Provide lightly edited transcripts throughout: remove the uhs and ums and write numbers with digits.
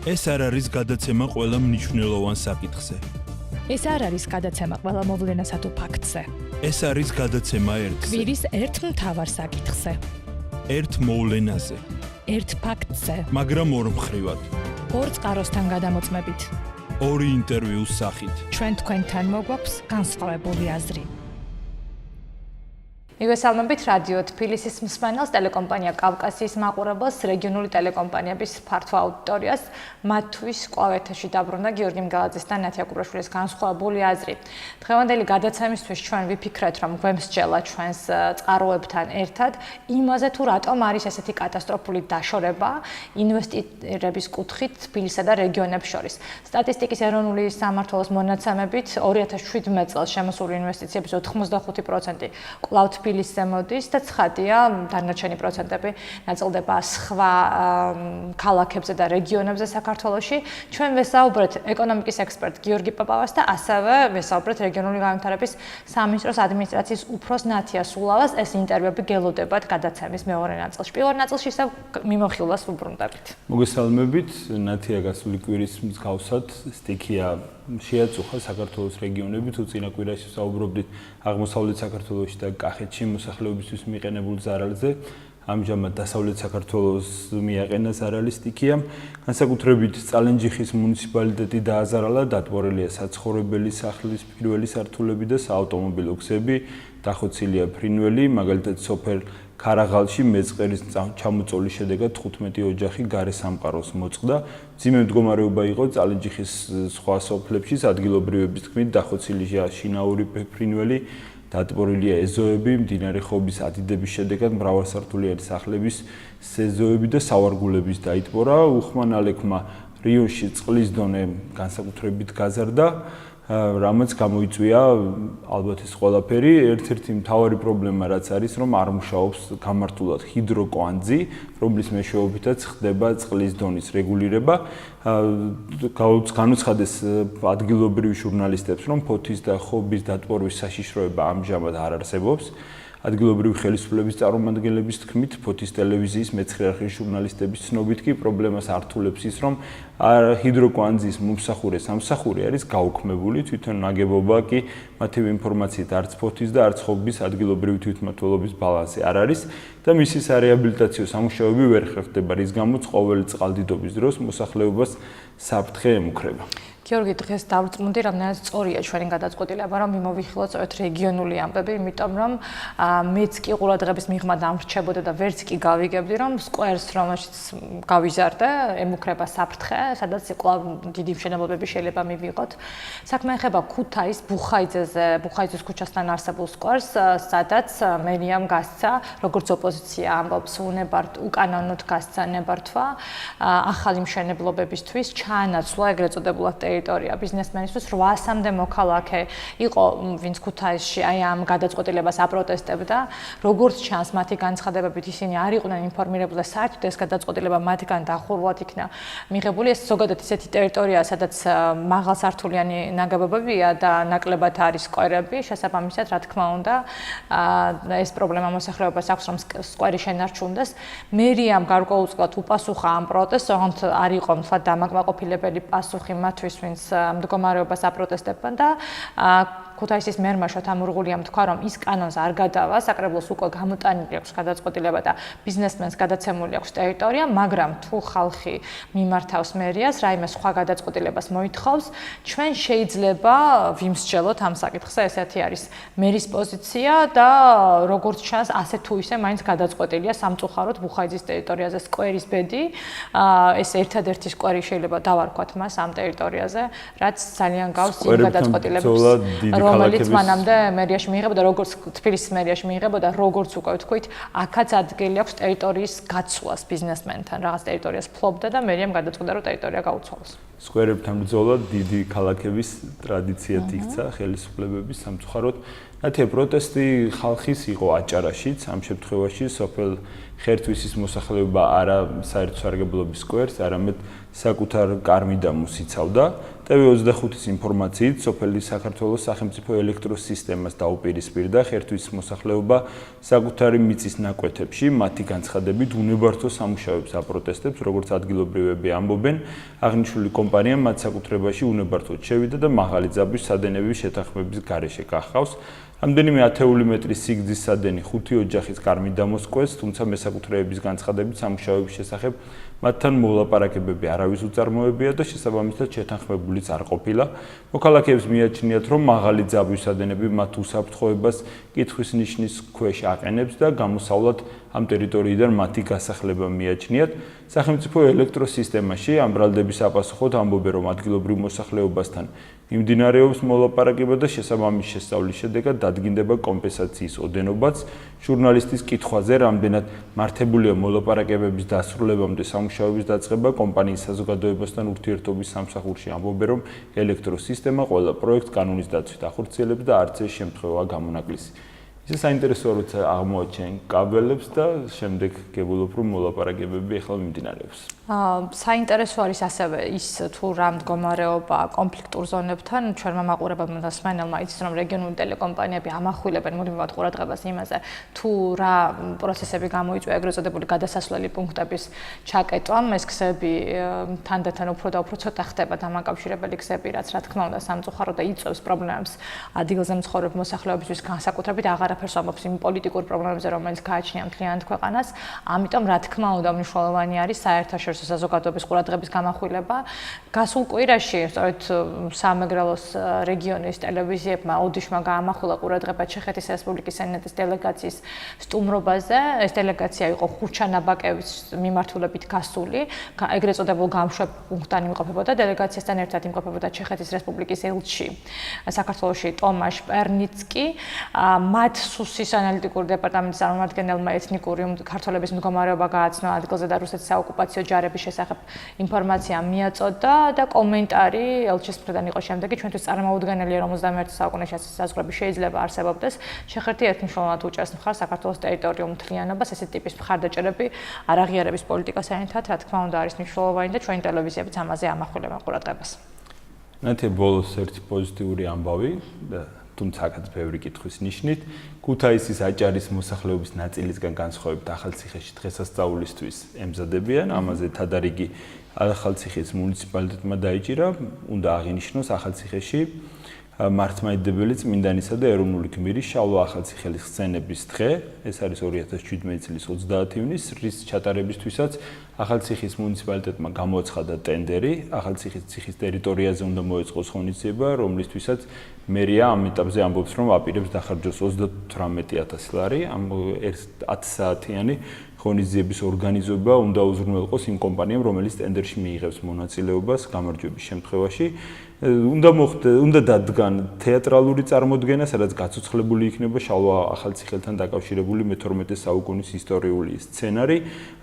ეს არ არის გადაცემა ყველა მნიშვნელოვან საკითხზე. ეს არ არის გადაცემა ყველა მოვლენასა თუ ფაქტზე. ეს არის გადაცემა ერთზე. კვირის ერთ მთავარ საკითხზე. ერთ მოვლენაზე. ერთ ფაქტზე. მაგრამ ორ მხრივად. ორ წყაროსთან გადამოწმებით. ორი ინტერვიუს სახით. ჩვენ თქვენთან მოგვაქვს განსხვავებული აზრი. მიგესალმებით რადიო თბილისის მსმენელს, ტელეკომპანია კავკასიის მაყურებელს, რეგიონული ტელეკომპანიების ფართო აუდიტორიას, მათთვის კვლავ ეთერში დაბრუნდა გიორგი მგალაძის და ნათია კუბრაშვილის განსხვავებული აზრი. დღევანდელი გადაცემისთვის ჩვენ ვიფიქრეთ, რომ გვემსჯელა ჩვენს წყაროებთან ერთად იმაზე, თუ რატომ არის ესეთი კატასტროფული დაშორება ინვესტიციების კუთხით თბილისსა და რეგიონებს შორის. სტატისტიკის ეროვნული სამმართველოს მონაცემებით 2017 წელს შემოსული ინვესტიციების 85% კვლავ თბილისზე მოდის და ცხადია, დანარჩენი პროცენტები ნაწილდება სხვა ქალაქებზე და რეგიონებზე საქართველოში. ჩვენ ვესაუბრეთ ეკონომიკის ექსპერტ გიორგი პაპავას და ასევე ვესაუბრეთ რეგიონული განვითარების სამინისტროს ადმინისტრაციის უფროს ნათია სულავას. ეს ინტერვიუები გელოდებათ გადაცემის მეორე ნაწილში. პირველ ნაწილში ისევ მიმოხილვას ვუბრუნდებით. მოგესალმებით, ნათია გასული კვირის მსგავსად სტიქია შეაწუხა საქართველოს რეგიონები, თუ წინა კვირაში საუბრობდით აღმოსავლეთ საქართველოში და კახეთში მოსახლეობისთვის მიყენებულ ზარალზე. ამჟამად დასავლეთ საქართველოს მიაყენა ზარალი სტიქიამ. განსაკუთრებით წალენჯიხის მუნიციპალიტეტი დააზარალა, დატბორილია საცხოვრებელი სახლის პირველი სართულები და საავტომობილო გზები, დახოცილია ფრინველი, მაგალითად სოფელ ქარაღალში მეწყერის ჩამოწოლის შედეგად 15 ოჯახი გარე სამყაროს მოწყდა. მძიმე მდგომარეობა იყო წალენჯიხის სხვა სოფლებში, ადგილობრივების თქმით დახოცილია შინაური ფრინველი, დატბორილია ეზოები, მდინარე ხობის ადიდების შედეგად მრავალსართულიანი სახლების სეზოები და სავარგულების დაიტბორა. უხმანალექმა რიონში წყლის დონე განსაკუთრებით გაზარდა, რამაც გამოიწვია ალბათ ეს ყველაფერი. ერთ-ერთი მთავარი პრობლემა რაც არის, რომ არ მუშაობს გამართულად ჰიდროკვანძი, რომლის მეშვეობითაც ხდება წყლის დონის რეგულირება. განუცხადეს ადგილობრივ ჟურნალისტებს, რომ ფოთის და ხობის დატბორვის საშიშროება ამჟამად არ არსებობს. ადგილობრივი ხელისუფლების წარმომადგენლების თქმით, ფოთის ტელევიზიის მეცხრე არხის ჟურნალისტების ცნობით კი პრობლემას ართულებს ის, რომ ჰიდროკვანძის მომსახურე სამსახური არის გაუქმებული, თვითონ ნაგებობა კი მათი ინფორმაციით არც ფოთის და არც ხობის ადგილობრივი თვითმმართველობის ბალანსი არ არის და მისი სარეაბილიტაციო სამუშაოები ვერ ხერხდება, რის გამოც ყოველი წყალდიდობის დროს მოსახლეობას საფრთხე ემუქრება. გიორგი, დღეს დავწმუნდი, რამდენად სწორია ჩვენი გადაწყვეტილება, რომ მიმოვიხილოთ სწორედ რეგიონული ამბები, იმიტომ რომ მეც კი ყურადღების მიღმა დამრჩებოდა და ვერც კი გავიგებდი, რომ სკვერს, რომელშიც გავიზარდე, ემუქრება საფრთხე, სადაც კვლავ დიდი მშენებლობები შეიძლება მივიღოთ. საქმე ეხება ქუთაის ბუხაიძეს ქუჩასთან არსებულ სკვერს, სადაც მერიამ გასცა, როგორც ოპოზიცია ამბობს, უკანონოდ გასცა ნებართვა ახალი მშენებლობებისთვის, ჩაანაცვლა ეგრეთ წოდებულად ტერიტორია ბიზნესმენისთვის 800-მდე მოქალაქე იყო, ვინც ქუთაისში აი ამ გადაწყვეტილებას აპროტესტებდა. როგორც ჩანს, მათი განცხადებებით ისინი არ იყვნენ ინფორმირებული და საერთოდ ეს გადაწყვეტილება მათგან დახურვად იქნა მიღებული. ეს ზოგადად ისეთი ტერიტორია, სადაც მაღალსართულიანი ნაგებობებია და ნაკლებად არის სკვერები, შესაბამისად, რა თქმა უნდა, ეს პრობლემა მოსახლეობას აქვს, რომ სკვერი შენარჩუნდეს. მერიამ გარკვეულწილად უპასუხა ამ პროტესტს, თუმცა არ იყო მთლად დამაკმაყოფილებელი პასუხი მათთვის, ვინც მდგომარეობას აპროტესტებდნენ და ქუთაისის მერმა შოთამურღულიამ თქვა, რომ ის კანონს არ გადავა, საკრებულოს უკვე გამოტანილი აქვს გადაწყვეტილება და ბიზნესმენს გადაცემული აქვს ტერიტორია, მაგრამ თუ ხალხი მიმართავს მერიას, რაიმე სხვა გადაწყვეტილებას მოითხოვს, ჩვენ შეიძლება ვიმსჯელოთ ამ საკითხზე, ესეთი არის მერის პოზიცია და როგორც ჩანს, ასე თუ ისე მაინც გადაწყვეტილია სამწუხაროდ ბუხაიძის ტერიტორიაზე სკვერის ბედი. ეს ერთადერთი სკვერი შეიძლება დავარქვათ მას ამ ტერიტორიაზე, რაც ძალიან გავს იმ გადაწყვეტილებებს, რომელიც მანამდე მერიაში მიიღებოდა, როგორც თბილისის მერიაში მიიღებოდა, როგორც უკვე ვთქვით, აქაც ადგილი აქვს ტერიტორიის გაცვლას ბიზნესმენთან, რაღაც ტერიტორიას ფლობდა და მერიამ გადაწყვიტა, რომ ტერიტორია გაუცვალოს. სკვერებთან ბრძოლა დიდი ქალაქების ტრადიციად იქცა ხელისუფლებების სამწუხაროდ. ნათია პროტესტი ხალხის იყო აჭარაშიც, ამ შემთხვევაში სოფელ ხერთვისის მოსახლეობა არა საერთო სარგებლობის სკვერს, არამედ საკუთარ კარმიდამოს იცავდა. TV25-ის ინფორმაციით, სოფელი საქართველოს სახელმწიფო ელექტროსისტემას დაუპირისპირდა ხერთვისის მოსახლეობა საკუთარი მიწის ნაკვეთებში, მათი განცხადებით უნებართვო სამუშაოებს აპროტესტებს, როგორც ადგილობრივები ამბობენ, აღნიშნული კომპანია მათ საკუთრებაში უნებართვოდ შევიდა და მაღალი ძაბვის სადენების შეთანხმების გარეშე გახავს. რამდენიმე ათეული მეტრის სიგრძის სადენი 5 ოჯახის კარმიდამოს კვეთს, თუმცა მესაკუთრეების განცხადებით სამუშაოების შესახებ მათთან მოლაპარაკებები არავის უწარმოებია და შესაბამისად შეთანხმებულიც არ ყოფილა. მოქალაქეებს მიაჩნიათ, რომ მაღალი ძაბვის სადენები მათ უსაფრთხოებას კითხვის ნიშნის ქვეშ აყენებს და გამოსავლად ამ ტერიტორიიდან მათი გასახლება მიაჩნიათ. სახელმწიფო ელექტროსისტემაში ამ ბრალდების საპასუხოდ ამბობენ, რომ ადგილობრივ მოსახლეობასთან მიმდინარეობს მოლაპარაკება და შესაბამის შესწავლის შედეგად დადგინდება კომპენსაციის ოდენობაც. ჟურნალისტის კითხვაზე, რამდენად მართებულია მოლაპარაკებების დასრულებამდე სამუშაოების დაწყება, კომპანიის საზოგადოებასთან ურთიერთობის სამსახურში ამბობენ, რომ ელექტროსისტემა ყველა პროექტს კანონის დაცვით ახორციელებს და არც ეს შემთხვევაა გამონაკლისი. ისე საინტერესოა, როცა აღმოაჩენ კაბელებს და შემდეგ გებულობ, რომ მოლაპარაკებები ახლა მიმდინარეობს. საინტერესო არის ასევე ის თუ რა მდგომარეობა კონფლიქტურ ზონებთან ჩვენმა მაყურებელმა და მსმენელმა იცის, რომ რეგიონული ტელეკომპანიები ამახვილებენ მუდმივად ყურადღებას იმაზე, თუ რა პროცესები გამოიწვია ეგრეთ წოდებული გადასასვლელი პუნქტების ჩაკეტვამ. ეს გზები თანდათან უფრო და უფრო ცოტა ხდება დამაკავშირებელი გზები, რაც რა თქმა უნდა სამწუხარო და იწვევს პრობლემებს ადგილზე მცხოვრებ მოსახლეობისთვის, განსაკუთრებით აღარაფერს ამბობს იმ პოლიტიკურ პრობლემებზე, რომელიც გააჩნია მთლიანად ქვეყანას. ამიტომ რა თქმა უნდა მნიშვნელოვანი არის საერთაშორისო საზოგადოების ყურადღების გამახვილება. გასულ კვირაში, სწორედ სამეგრელოს რეგიონის ტელევიზიებმა ოდიშმა გაამახვილა ყურადღება ჩეხეთის რესპუბლიკის სენატის დელეგაციის სტუმრობაზე. ეს დელეგაცია იყო ხურჩანაბაკევის მიმართულებით გასული, ეგრეთ წოდებულ გამშვებ პუნქტთან იმყოფებოდა. დელეგაციასთან ერთად იმყოფებოდა ჩეხეთის რესპუბლიკის ელჩი საქართველოში ტომაშ პერნიცკი, მათ სუსის ანალიტიკური დეპარტამენტის წარმომადგენელმა ეთნიკური ქართველების მდგომარეობა გააცნო ადგილზე და რუსეთის საოკუპაციო ჯარების შესახებ ინფორმაცია მიაწოდა და კომენტარი ელჩის მხრიდან იყო შემდეგი: ჩვენთვის წარმოუდგენელია, რომ 21 საუკუნეში ასეთი საზღვრები შეიძლება არსებობდეს. ჩეხეთი ერთმნიშვნელოვნად უჭერს მხარს საქართველოს ტერიტორიულ მთლიანობას, ესეთი ტიპის მხარდაჭერები არაღიარების პოლიტიკასთან ერთად, რა თქმა უნდა, არის მნიშვნელოვანი და ჩვენი ტელევიზიებიც ამაზე ამახვილებენ ყურადღებას. ნათია, ბოლოს ერთი პოზიტიური ამბავი და თუმცა აქაც ბევრი კითხვის ნიშნით, ქუთაისის აჭარის მოსახლეობის ნაწილისგან განსხვავებით ახალციხეში დღესასწაულისთვის ემზადებიან. ამაზე თადარიგი ახალციხის მუნიციპალიტეტმა დაიჭირა, უნდა აღინიშნოს ახალციხეში მართლმადიდებელი წმინდანისა და ეროვნული გმირის შალვა ახალციხელის ხსენების დღე. ეს არის 2017 წლის 30 ივნისს, რის ჩატარებისთვისაც ახალციხის მუნიციპალიტეტმა გამოაცხადა ტენდერი. ახალციხის ციხის ტერიტორიაზე უნდა მოეწყოს ღონისძიება, რომლისთვისაც მერია ამ ეტაპზე ამბობს, რომ აპირებს დახარჯოს 38,000 ლარი. ამ 10 საათიანი ღონისძიების ორგანიზება უნდა უზრუნველყოს იმ კომპანიამ, რომელიც ტენდერში მიიღებს მონაწილეობას გამარჯვების შემთხვევაში. უნდა დადგან თეატრალური წარმოდგენა, სადაც გაცოცხლებული იქნება შალვა ახალციხელთან დაკავშირებული მე-12 საუკუნის ისტორიული სცენარი.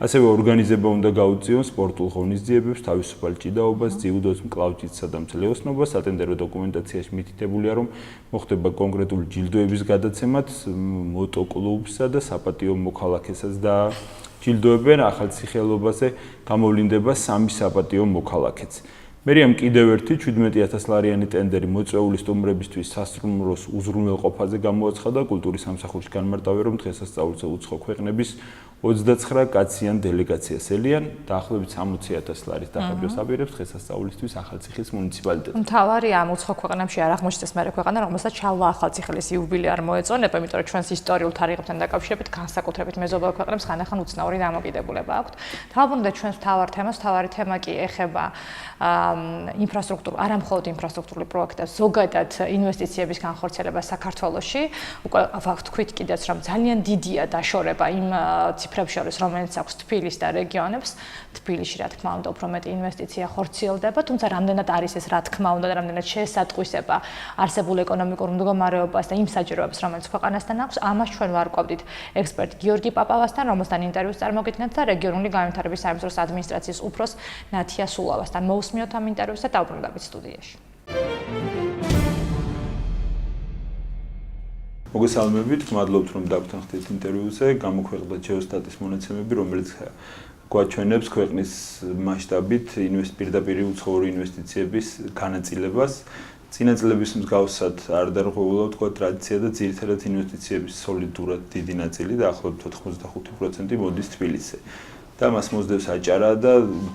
ასევე ორგანიზება უნდა გაუწიონ სპორტულ ღონისძიებებს, თავისუფალ ჭიდაობას, ძიუდოს, მკლავჭიდსა და მძლეოსნობას. სატენდერო დოკუმენტაციაში მითითებულია, რომ მოხდება კონკრეტული ჯილდოების გადაცემაც მოტოკლუბსა და საპატიო მოქალაქესაც და ჯილდოებენ. ახალციხელობაზე გამოვლინდება 3 საპატიო მოქალაქეც. მერიამ კიდევ ერთი 17,000 ლარიანი ტენდერი მოწვეული სტუმრებისთვის სასტუმროს უზრუნველყოფაზე გამოაცხადა. კულტურის სამსახურში განმარტავენ, რომ დღესასწაულზე უცხო ქვეყნების 29 კაციან დელეგაციას ელიან, დაახლოებით 60,000 ლარის დახარჯვას აპირებს დღესასწაულისთვის ახალციხის მუნიციპალიტეტი. მთავარი ამ უცხო ქვეყნებში არ აღმოჩნდეს მერე ქვეყანა, რომელსაც შალვა ახალციხელის იუბილე არ მოეწონება, იმიტომ რომ ჩვენს ისტორიულ თარიღებთან დაკავშირებით განსაკუთრებით მეზობელ ქვეყნებს ხანდახან უცნაური დამოკიდებულება აქვთ. თავბრუნდეთ ჩვენს მთავარ თემას, მთავარი თემა კი ეხება არა მხოლოდ ინფრასტრუქტურული პროექტებს, ზოგადად ინვესტიციების განხორციელებას საქართველოში. უკვე ვთქვით კიდეც, რომ ძალიან დიდია დაშორება იმ მსახურებს შორის, რომელიც აქვს თბილისს და რეგიონებს, თბილისში რა თქმა უნდა უფრო მეტი ინვესტიცია ხორციელდება, თუმცა რამდენად არის ეს რა თქმა უნდა და რამდენად შეესატყვისება არსებულ ეკონომიკურ მდგომარეობას და იმ საჭიროებებს, რომელიც ქვეყანასთან აქვს, ამას ჩვენ ვარკვევდით ექსპერტ გიორგი პაპავასთან, რომელთან ინტერვიუს წარმოგიდგენთ და რეგიონული განვითარების სამინისტროს ადმინისტრაციის უფროს ნათია სულავასთან. მოусმინოთ ამ ინტერვიუს და დავბრუნდებით სტუდიაში. მოგესალმებით, მადლობთ რომ დაგვთანხმდით ინტერვიუზე. გამოქვეყნდა ჯეოსტატის მონაცემები, რომელიც გვაჩვენებს ქვეყნის მასშტაბით პირდაპირ უცხოური ინვესტიციების განაწილებას. წინა წლების მსგავსად არ დარღვეულა თქვა ტრადიცია და ძირითადად ინვესტიციების სოლიდურად დიდი ნაწილი დაახლოებით 85% მოდის თბილისზე. და მას მოსდევს აჭარა და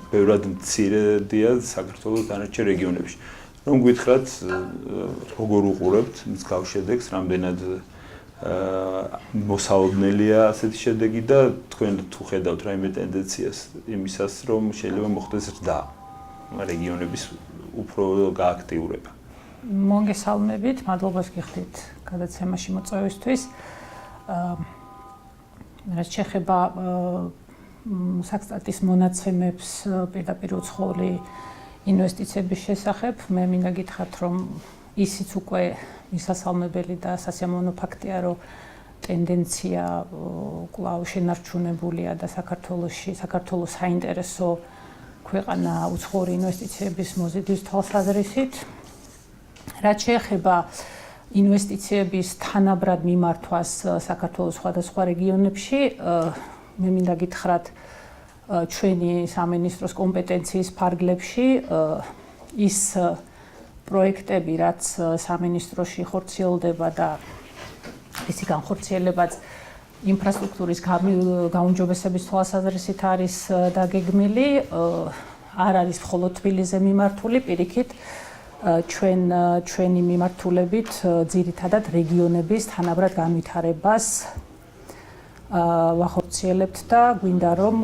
ბევრად მცირედია საქართველოს დანარჩენ რეგიონებში. რომ გითხრათ, როგორ უყურებთ მსგავს შედეგს, რამდენად მოსაოდნელია ასეთი შედეგი და თქვენ თუ ხედავთ რაიმე ტენდენციას იმისას, რომ შეიძლება მოხდეს ზრდა რეგიონების უფრო გააქტიურება. მოგესალმებით, მადლობას გიხდით გადაცემაში მოწვევისთვის. რაც შეეხება საქსტატის მონაცემებს პირდაპირ უცხოური ინვესტიციების შესახებ, მე მინდა გითხრათ, რომ ისიც უკვე მისასალმებელი და სასიამოვნო ფაქტია, რომ ტენდენცია კვლავ შენარჩუნებულია და საქართველოს საინტერესო ქვეყანა უცხოური ინვესტიციების მოზიდვის თვალსაზრისით. რაც შეეხება ინვესტიციების თანაბრად მიმართვას საქართველოს სხვადასხვა რეგიონებში, მე მინდა გითხრათ, ჩვენი სამინისტროს კომპეტენციის ფარგლებში ის პროექტები, რაც სამინისტროში ხორციელდება და ისი განხორციელებაც ინფრასტრუქტურის გაუმჯობესების თვალსაზრისით არის დაგეგმილი, არ არის მხოლოდ თბილისზე მიმართული, პირიქით ჩვენი მიმართულებით ძირითადად რეგიონების თანაბრად განვითარებას ვახორციელებთ და გვინდა რომ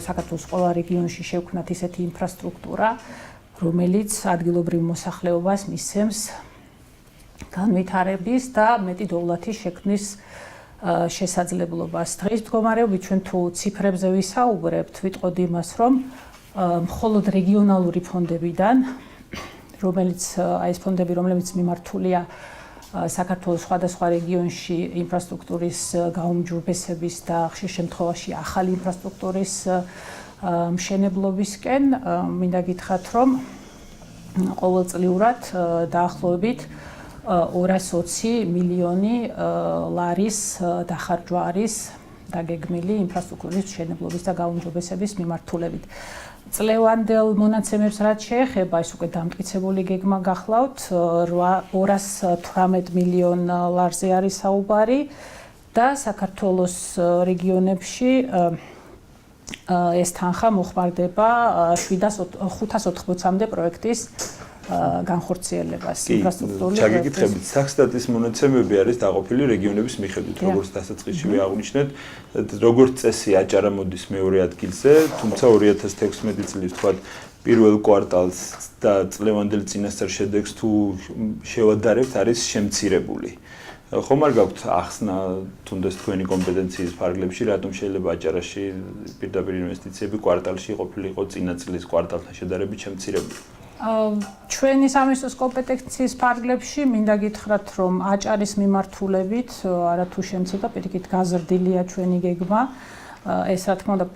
საქართველოს ყველა რეგიონში შევქმნათ ისეთი ინფრასტრუქტურა, რომელიც ადგილობრივ მოსახლეობას მისცემს განვითარების და მეტი დოვლათის შექმნის შესაძლებლობას. დღის მდგომარეობით ჩვენ თუ ციფრებზე ვისაუბრებთ, ვიტყოდი იმას, რომ მხოლოდ რეგიონალური ფონდებიდან, ეს ფონდები, რომლებიც მიმართულია საქართველოს სხვადასხვა რეგიონში ინფრასტრუქტურის გაუმჯობესების და ხშირ შემთხვევაში ახალი ინფრასტრუქტურის მშენებლობისკენ, მინდა გითხრათ, რომ ყოველწლიურად დაახლოებით 220 მილიონი ლარის დახარჯვა არის დაგეგმილი ინფრასტრუქტურის მშენებლობის და გაუმჯობესების მიმართულებით. წლევანდელ მონაცემებს რაც შეეხება, ეს უკვე დამტკიცებული გეგმა გახლავთ, 218 მილიონ ლარზე არის საუბარი და საქართველოს რეგიონებში ეს თანხა მოხმარდება 580-მდე პროექტის განხორციელებას ინფრასტრუქტურული ჩაგიკითხებით, საქსტატის მონაცემები არის დაყოფილი რეგიონების მიხედვით, როგორც დასაწყისშივე აღვნიშნეთ, როგორც წესი აჭარა მოდის მეორე ადგილზე, თუმცა 2016 წლის თქვათ პირველ კვარტალს და წლევანდელ წინასწარ შედეგს თუ შევადარებთ, არის შემცირებული. ხომ არ გაქვთ ახსნა თუნდაც თქვენი კომპეტენციის ფარგლებში, რატომ შეიძლება აჭარაში პირდაპირ ინვესტიციები კვარტალში ყოფილიყო წინა წლის კვარტალთან შედარებით შემცირებული? ჩვენი სამინისტროს კომპეტენციის ფარგლებში მინდა გითხრათ, რომ აჭარის მიმართულებით არათუ შემცირდა, პირიქით გაზრდილია ჩვენი გეგმა. ეს რა თქმა უნდა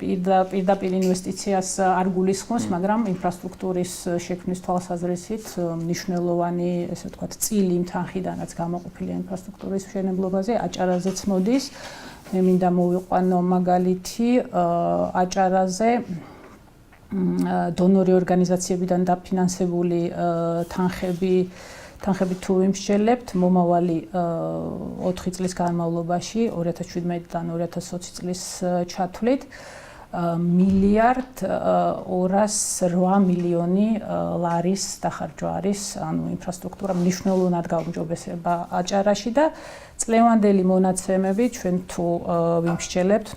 პირდაპირ ინვესტიციას არ გულისხმობს, მაგრამ ინფრასტრუქტურის შექმნის თვალსაზრისით მნიშვნელოვანი, ესე ვთქვათ, წილი იმ თანხიდანაც გამოყოფილია ინფრასტრუქტურის მშენებლობაზე, აჭარაზეც მოდის. მე მინდა მოვიყვანო მაგალითი აჭარაზე დონორი ორგანიზაციებიდან დაფინანსებული თანხები თუ ვიმსჯელებთ, მომავალი 4 წლის განმავლობაში 2017-დან 2020 წლის ჩათვლით მილიარდ 208 მილიონი ლარის დახარჯვა არის, ანუ ინფრასტრუქტურა მნიშვნელოვნად გაუმჯობესება აჭარაში და წლევანდელი მონაცემები ჩვენ თუ ვიმსჯელებთ,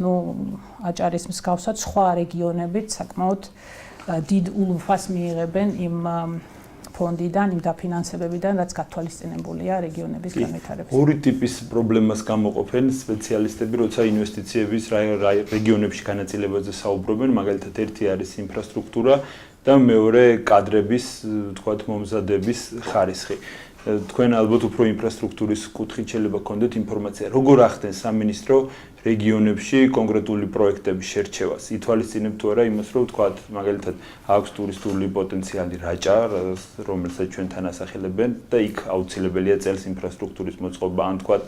აჭარის მსგავსად სხვა რეგიონებით საკმაოდ დიდ ულუფას მიიღებენ იმ ფონდიდან, იმ დაფინანსებებიდან, რაც გათვალისწინებულია რეგიონების განვითარების. ორი ტიპის პრობლემას გამოყოფენ სპეციალისტები, როცა ინვესტიციების რეგიონებში განაწილებაზე საუბრობენ, მაგალითად ერთი არის ინფრასტრუქტურა და მეორე კადრების, თქვათ, მომზადების ხარისხი. თქვენ ალბათ უფრო ინფრასტრუქტურის კუთხით შეიძლება გქონდეთ ინფორმაცია, როგორ ახდენს სამინისტრო რეგიონებში კონკრეტული პროექტების შერჩევას. ითვალისწინებთ თუ არა იმას, რომ თქვათ, მაგალითად, აქვს ტურისტული პოტენციალი რაჭა, რომელსაც ჩვენ თან ასახელებენ და იქ აუცილებელია წელს ინფრასტრუქტურის მოწყობა, ან თქვათ,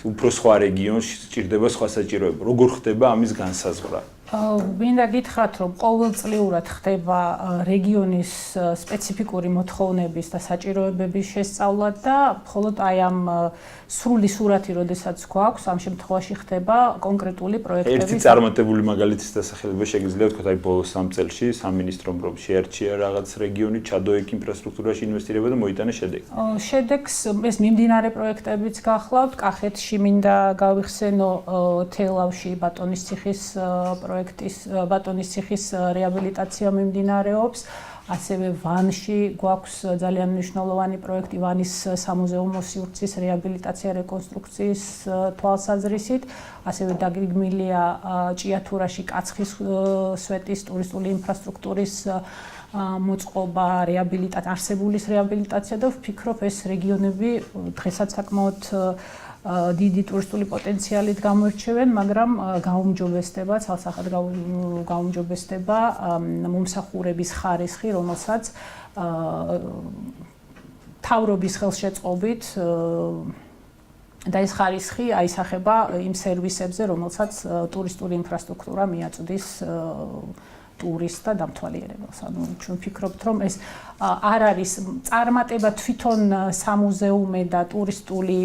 უფრო სხვა რეგიონში სჭირდება სხვა საჭიროება. როგორ ხდება ამის განსაზღვრა? მინდა გითხრათ, რომ ყოველწლიურად ხდება რეგიონის სპეციფიკური მოთხოვნების და საჭიროებების შესწავლა და მხოლოდ აი ამ სრული სურათი, როდესაც გვაქვს, ამ შემთხვევაში ხდება კონკრეტული პროექტების. ერთი წარმატებული მაგალითის დასახელება შეგიძლია ვთქვათ, აი ბოლოს 3 წელში სამინისტრომ რომ შეარჩია რაღაც რეგიონი, ჩადო იქ ინფრასტრუქტურაში ინვესტირება და მოიტანა შედეგი. შედეგს ეს მიმდინარე პროექტებიც გახლავთ, კახეთში მინდა გავიხსენო თელავში ბატონისციხის ბატონისციხის რეაბილიტაცია მიმდინარეობს, ასევე ვანში გვაქვს ძალიან მნიშვნელოვანი პროექტი ვანის სამუზეუმო სივრცის რეაბილიტაცია რეკონსტრუქციის თვალსაზრისით, ასევე დაგეგმილია ჭიათურაში კაცხის სვეტის ტურისტული ინფრასტრუქტურის მოწყობა, არსებულის რეაბილიტაცია და ვფიქრობ ეს რეგიონები დღესაც საკმაოდ დიდი ტურისტული პოტენციალით გამოირჩევენ, მაგრამ გაუმჯობესდება, ცალსახად გაუმჯობესდება მომსახურების ხარისხი, რომელსაც მთავრობის ხელშეწყობით და ეს ხარისხი აისახება იმ სერვისებზე, რომელსაც ტურისტული ინფრასტრუქტურა მიაწვდის ტურისტ და დამთვალიერებელს. ანუ ჩვენ ვფიქრობთ, რომ ეს არ არის წარმატება თვითონ სამუზეუმე და ტურისტული,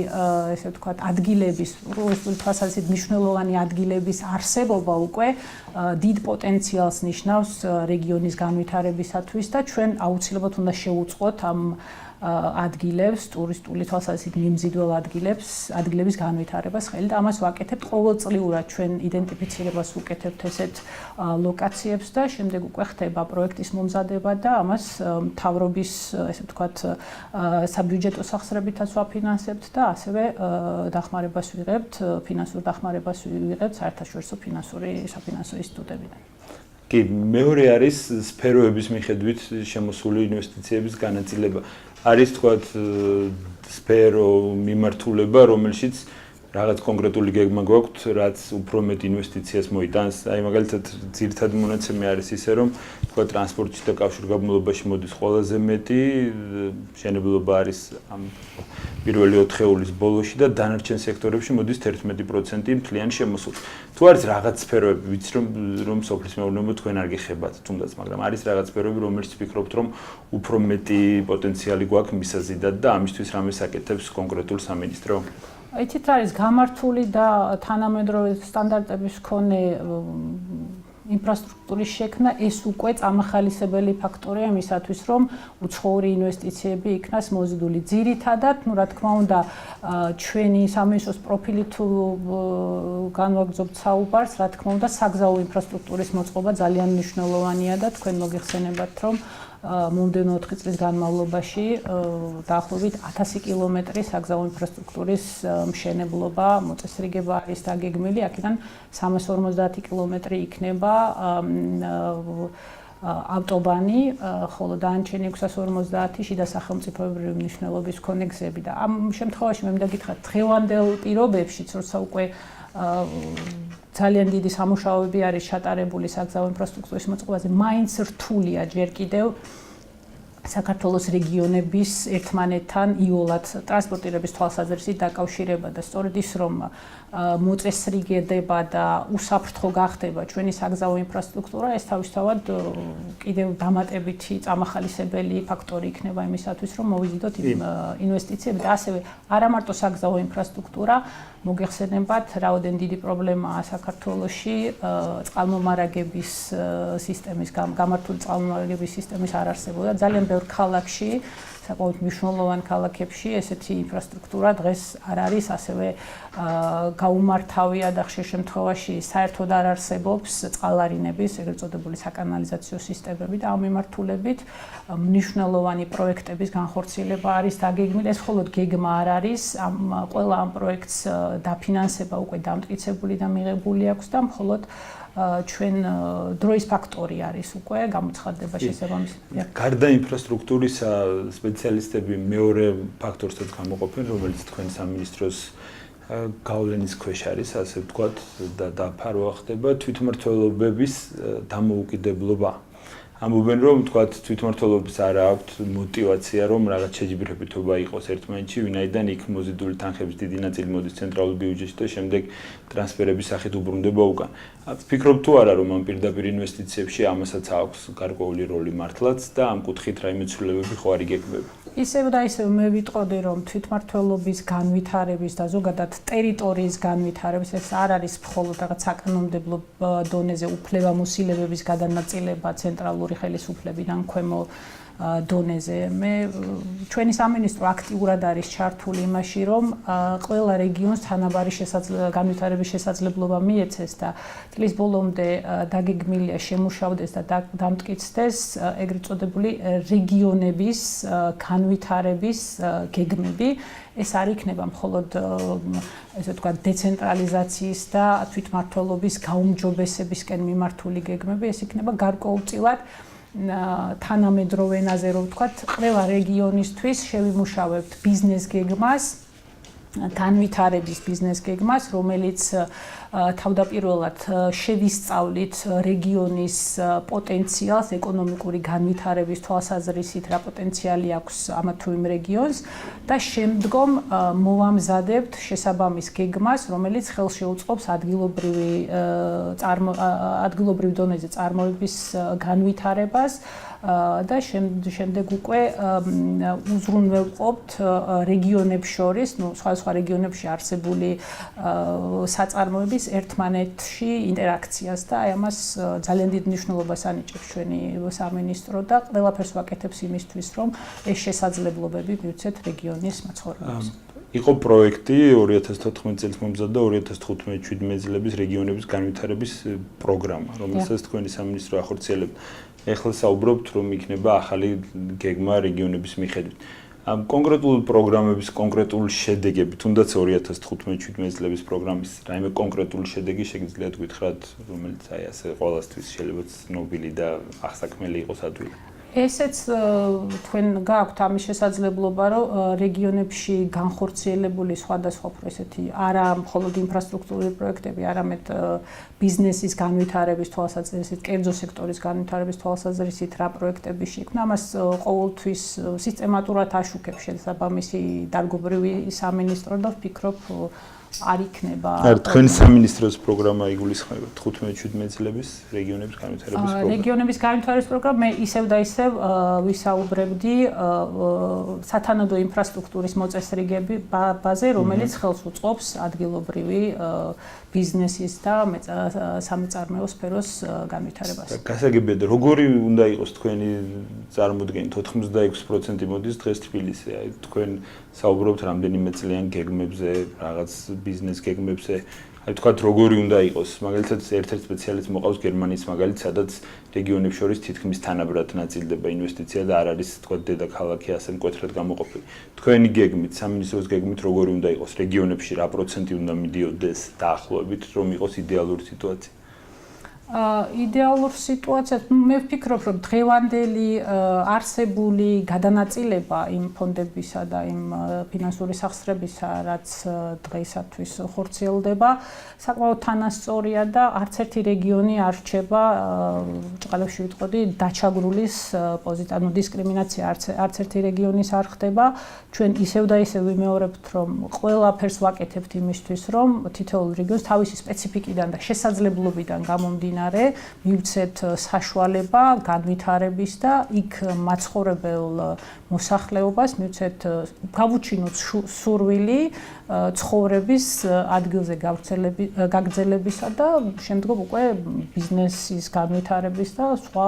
ესე ვთქვათ, ადგილების, ტურისტული თვალსაზრისით მნიშვნელოვანი ადგილების არსებობა უკვე დიდ პოტენციალს ნიშნავს რეგიონის განვითარებისათვის და ჩვენ აუცილებლად უნდა შევუწყოთ ამ ადგილებს, ტურისტული თვალსაზრისით მიმზიდველ ადგილების განვითარებას ხელი და ამას ვაკეთებთ ყოველწლიურად ჩვენ იდენტიფიცირებას ვუკეთებთ ესეთ ლოკაციებს და შემდეგ უკვე ხდება პროექტის მომზადება და ამას მთავრობის, ესე ვთქვათ, საბიუჯეტო სახსრებითაც ვაფინანსებთ და ასევე დახმარებას ვიღებთ, ფინანსურ დახმარებას ვიღებთ საერთაშორისო საფინანსო ინსტიტუტებიდან. კი, მეორე არის სფეროების მიხედვით შემოსული ინვესტიციების განაწილება. არის თქვათ სფერო მიმართულება, რომელშიც რაღაც კონკრეტული გეგმა გვაქვს, რაც უფრო მეტ ინვესტიციას მოიტანს. აი მაგალითად, ძირითადი მონაცემი არის ისე, რომ თქვათ ტრანსპორტში და კავშირგაბმულობაში მოდის ყველაზე მეტი, მშენებლობა არის ამ პირველი 4 თვეულის ბოლოში და დანარჩენ სექტორებში მოდის 11% მთლიანი შემოსული. თუ არის რაღაც სფეროები, ვიცი რომ სოფლის მეურნეობა თქვენ არ გეხებათ, თუნდაც, მაგრამ არის რაღაც სფეროები, რომელშიც ვფიქრობთ, რომ უფრო მეტი პოტენციალი გვაქვს მისაზიდად და ამისთვის რამეს აკეთებს კონკრეტულ სამინისტრო? იცით, არის გამართული და თანამედროვე სტანდარტების მქონე ინფრასტრუქტურის შექმნა, ეს უკვე წამახალისებელი ფაქტორია იმისათვის, რომ უცხოური ინვესტიციები იქნას მოზიდული. ძირითადად, რა თქმა უნდა, ჩვენი სამინისტროს პროფილი თუ განვაგრძობთ საუბარს, რა თქმა უნდა, საგზაო ინფრასტრუქტურის მოწყობა ძალიან მნიშვნელოვანია და თქვენ მოგიხსენებათ, რომ მომდევნო 4 წლის განმავლობაში დაახლოებით 1000 კილომეტრი საგზაო ინფრასტრუქტურის მშენებლობა, მოწესრიგება არის დაგეგმილი, აქედან 350 კილომეტრი იქნება ავტობანი, ხოლო დანარჩენი 650 შიდა სახელმწიფოებრივი მნიშვნელობის მქონე გზები და ამ შემთხვევაში მე მინდა გითხრათ, დღევანდელ პირობებშიც, როცა უკვე ძალიან დიდი სამუშაოები არის ჩატარებული საგზაო ინფრასტრუქტურის მოწყობაზე, მაინც რთულია ჯერ კიდევ საქართველოს რეგიონების ერთმანეთთან იოლად ტრანსპორტირების თვალსაზრისით დაკავშირება და სწორედ ის რომ მოწესრიგდება და უსაფრთხო გახდება ჩვენი საგზაო ინფრასტრუქტურა, ეს თავისთავად კიდევ დამატებითი წამახალისებელი ფაქტორი იქნება იმისათვის, რომ მოვიზიდოთ ინვესტიციები და ასევე არა მარტო საგზაო ინფრასტრუქტურა, მოგეხსენებათ, რაოდენ დიდი პრობლემაა საქართველოში წყალმომარაგების სისტემის გამართული წყალმომარაგების სისტემის არარსებობა და ძალიან ბევრ ქალაქში საკმაოდ მნიშვნელოვან ქალაქებში ესეთი ინფრასტრუქტურა დღეს არ არის ასევე გაუმართავია და ხშირ შემთხვევაში საერთოდ არ არსებობს წყალარინების ეგრეთ წოდებული საკანალიზაციო სისტემები და ამ მიმართულებით მნიშვნელოვანი პროექტების განხორციელება არის დაგეგმილი. ეს მხოლოდ გეგმა არ არის, ყველა ამ პროექტს დაფინანსება უკვე დამტკიცებული და მიღებული აქვს და მხოლოდ ჩვენ დროის ფაქტორი არის უკვე გამოცხადდება შესაბამისად. გარდა ინფრასტრუქტურისა სპეციალისტები მეორე ფაქტორსაც გამოყოფენ, რომელიც თქვენ სამინისტროს გავლენის ქვეშ არის, ასე ვთქვათ, და დაფარვა ხდება თვითმმართველობების დამოუკიდებლობა. ამბობენ, რომ თქვათ თვითმმართველობის არ აქვს мотиваცია, რომ რაღაც შეჯიბრებითობა იყოს ერთმანეთში, ვინაიდან იქ მოზიდული თანხების დიდი ნაწილი მოდის ცენტრალურ ბიუჯეტში და შემდეგ ტრანსფერების სახით უბრუნდება უკან. ვფიქრობ თუ არა, რომ ამ პირდაპირ ინვესტიციებში ამასაც აქვს გარკვეული როლი მართლაც და ამ კუთხით რაიმე ცვლილებები ხო არ იგეგმება? ისევ და ისევ მე ვიტყოდი, რომ თვითმმართველობის განვითარების და ზოგადად ტერიტორიის განვითარების ეს არ არის მხოლოდ რაღაც საკანონმდებლო დონეზე უფლებამოსილებების გადანაწილება ცენტრალური ხელისუფლებიდან ქვემო დონეზე. ჩვენი სამინისტრო აქტიურად არის ჩართული იმაში, რომ ყველა რეგიონს თანაბარი განვითარების შესაძლებლობა მიეცეს და წლის ბოლომდე დაგეგმილია შემუშავდეს და დამტკიცდეს ეგრეთ წოდებული რეგიონების განვითარების გეგმები. ეს არ იქნება მხოლოდ ესე ვთქვათ დეცენტრალიზაციის და თვითმმართველობის გაუმჯობესებისკენ მიმართული გეგმები, ეს იქნება გარკვეულწილად თანამედროვე ენაზე რომ ვთქვათ, ყველა რეგიონისთვის შევიმუშავებთ ბიზნეს გეგმას, განვითარების ბიზნეს გეგმას, რომელიც თავდაპირველად შევისწავლით რეგიონის პოტენციალს ეკონომიკური განვითარების თვალსაზრისით, რა პოტენციალი აქვს ამა თუ იმ რეგიონს და შემდგომ მოვამზადებთ შესაბამის გეგმას, რომელიც ხელს შეუწყობს ადგილობრივ დონეზე წარმოების განვითარებას და შემდეგ უკვე უზრუნველყოფთ რეგიონებს შორის, სხვა რეგიონებში არსებული საწარმოების ერთმანეთში ინტერაქციას და აი ამას ძალიან დიდ მნიშვნელობას ანიჭებს ჩვენი სამინისტრო და ყველაფერს ვაკეთებს იმისთვის, რომ ეს შესაძლებლობები მივცეთ რეგიონის მაცხოვრებლებს. იყო პროექტი 2014 წელს მომზადდა 2015-17 წლების რეგიონების განვითარების პროგრამა, რომელსაც თქვენი სამინისტრო ახორციელებდა. ეხლა საუბრობთ, რომ იქნება ახალი გეგმა რეგიონების მიხედვით. ამ კონკრეტულ პროგრამების კონკრეტული შედეგები, თუნდაც 2015-17 წლების პროგრამის რაიმე კონკრეტული შედეგი შეგიძლიათ გითხრათ, რომელიც აი ასე ყველასთვის შეიძლება ცნობილი და აღსაქმელი იყოს ადვილი. ესეც თქვენ გააქვთ ამის შესაძლებლობა, რომ რეგიონებში განხორციელებული სხვადასხვა ესეთი არა მხოლოდ ინფრასტრუქტურული პროექტები, არამედ ბიზნესის განვითარების თვალსაზრისით, კერძო სექტორის განვითარების თვალსაზრისით რა პროექტები შეიქმნა, ამას ყოველთვის სისტემატურად აშუქებს შესაბამისი დარგობრივი სამინისტრო და ვფიქრობ არ იქნება. თქვენი სამინისტროს პროგრამა იგულისხმება 15-17 წლების რეგიონების განვითარების პროგრამა. რეგიონების განვითარების პროგრამა მე ისევ და ისევ ვისაუბრებდი სათანადო ინფრასტრუქტურის მოწესრიგებაზე, რომელიც ხელს უწყობს ადგილობრივი ბიზნესის და სამეწარმეო სფეროს განვითარებას. გასაგებია და როგორი უნდა იყოს თქვენი წარმოდგენით 86% მოდის დღეს თბილისზე. აი თქვენ საუბრობთ რამდენიმე წლიან გეგმებზე, რაღაც ბიზნეს გეგმებზე. აი თქვათ როგორი უნდა იყოს. მაგალითად ერთ-ერთ სპეციალისტს მოყავს გერმანიის მაგალითი, სადაც რეგიონებს შორის თითქმის თანაბრად ნაწილდება ინვესტიცია და არ არის თქვათ დედაქალაქი ასე მკვეთრად გამოყოფილი. თქვენი გეგმით, სამინისტროს გეგმით როგორი უნდა იყოს რეგიონებში, რა პროცენტი უნდა მიდიოდეს დაახლოებით, რომ იყოს იდეალური სიტუაცია? იდეალურ სიტუაციას მე ვფიქრობ, რომ დღევანდელი არსებული გადანაწილება იმ ფონდებისა და იმ ფინანსური სახსრებისა, რაც დღეისათვის ხორციელდება, საკმაოდ თანასწორია და არც ერთი რეგიონი არ რჩება, ჭყალებში ვიტყოდი, დაჩაგრულის პოზიციაზე, ანუ დისკრიმინაცია არც ერთი რეგიონის არ ხდება. ჩვენ ისევ და ისევ ვიმეორებთ, რომ ყველაფერს ვაკეთებთ იმისთვის, რომ თითოეულ რეგიონს თავისი სპეციფიკიდან და შესაძლებლობიდან გამომდინარე მივცეთ საშუალება განვითარების და იქ მაცხოვრებელ მოსახლეობას მივცეთ გავუჩინოთ სურვილი ცხოვრების ადგილზე გაგრძელებისა და შემდგომ უკვე ბიზნესის განვითარების და სხვა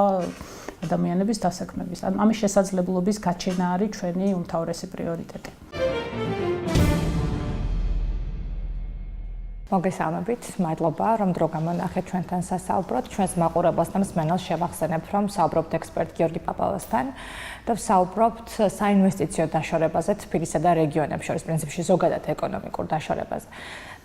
ადამიანების დასაქმების. ანუ ამის შესაძლებლობის გაჩენა არის ჩვენი უმთავრესი პრიორიტეტი. მოგესალმებით, მადლობა, რომ დრო გამონახეთ ჩვენთან სასაუბროდ. ჩვენს მაყურებელს და მსმენელს შევახსენებთ, რომ საუბრობთ ექსპერტ გიორგი პაპალასთან და საუბრობთ საინვესტიციო დაშორებაზე თბილისსა და რეგიონებს შორის, პრინციპში ზოგადად ეკონომიკურ დაშორებაზე.